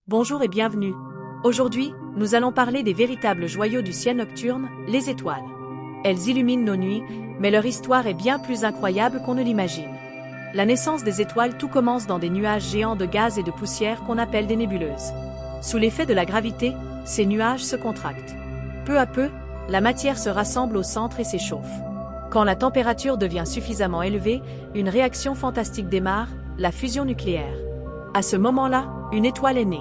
Bonjour et bienvenue. Aujourd'hui, nous allons parler des véritables joyaux du ciel nocturne, les étoiles. Elles illuminent nos nuits, mais leur histoire est bien plus incroyable qu'on ne l'imagine. La naissance des étoiles tout commence dans des nuages géants de gaz et de poussière qu'on appelle des nébuleuses. Sous l'effet de la gravité, ces nuages se contractent. Peu à peu, la matière se rassemble au centre et s'échauffe. Quand la température devient suffisamment élevée, une réaction fantastique démarre, la fusion nucléaire. À ce moment-là, une étoile est née.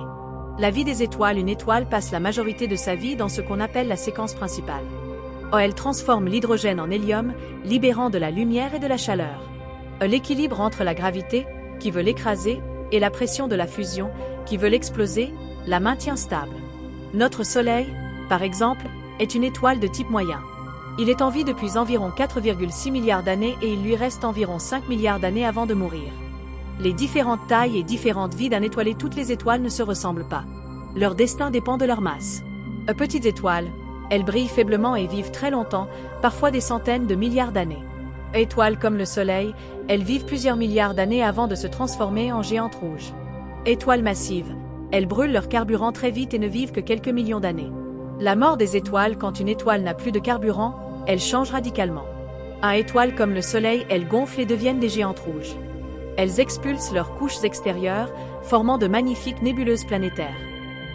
La vie des étoiles. Une étoile passe la majorité de sa vie dans ce qu'on appelle la séquence principale. Elle transforme l'hydrogène en hélium, libérant de la lumière et de la chaleur. L'équilibre entre la gravité, qui veut l'écraser, et la pression de la fusion, qui veut l'exploser, la maintient stable. Notre Soleil, par exemple, est une étoile de type moyen. Il est en vie depuis environ 4,6 milliards d'années et il lui reste environ 5 milliards d'années avant de mourir. Les différentes tailles et différentes vies d'un étoilé. Toutes les étoiles ne se ressemblent pas. Leur destin dépend de leur masse. Petites étoiles, elles brillent faiblement et vivent très longtemps, parfois des centaines de milliards d'années. Étoiles comme le Soleil, elles vivent plusieurs milliards d'années avant de se transformer en géantes rouges. Étoiles massives, elles brûlent leur carburant très vite et ne vivent que quelques millions d'années. La mort des étoiles. Quand une étoile n'a plus de carburant, elle change radicalement. Étoiles comme le Soleil, elles gonflent et deviennent des géantes rouges. Elles expulsent leurs couches extérieures, formant de magnifiques nébuleuses planétaires.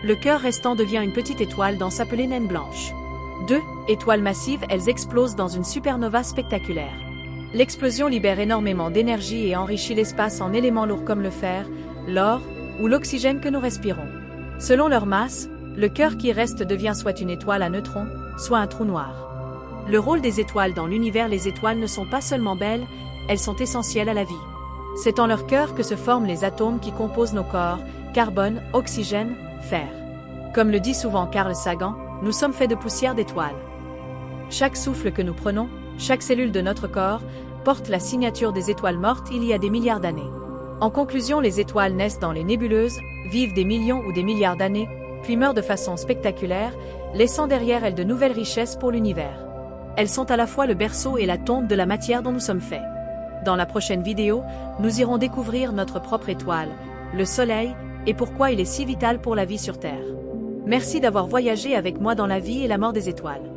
Le cœur restant devient une petite étoile dense appelée naine blanche. 2. Étoiles massives, elles explosent dans une supernova spectaculaire. L'explosion libère énormément d'énergie et enrichit l'espace en éléments lourds comme le fer, l'or ou l'oxygène que nous respirons. Selon leur masse, le cœur qui reste devient soit une étoile à neutrons, soit un trou noir. Le rôle des étoiles dans l'univers. Les étoiles ne sont pas seulement belles, elles sont essentielles à la vie. C'est en leur cœur que se forment les atomes qui composent nos corps, carbone, oxygène, fer. Comme le dit souvent Carl Sagan, nous sommes faits de poussière d'étoiles. Chaque souffle que nous prenons, chaque cellule de notre corps, porte la signature des étoiles mortes il y a des milliards d'années. En conclusion, les étoiles naissent dans les nébuleuses, vivent des millions ou des milliards d'années, puis meurent de façon spectaculaire, laissant derrière elles de nouvelles richesses pour l'univers. Elles sont à la fois le berceau et la tombe de la matière dont nous sommes faits. Dans la prochaine vidéo, nous irons découvrir notre propre étoile, le Soleil, et pourquoi il est si vital pour la vie sur Terre. Merci d'avoir voyagé avec moi dans la vie et la mort des étoiles.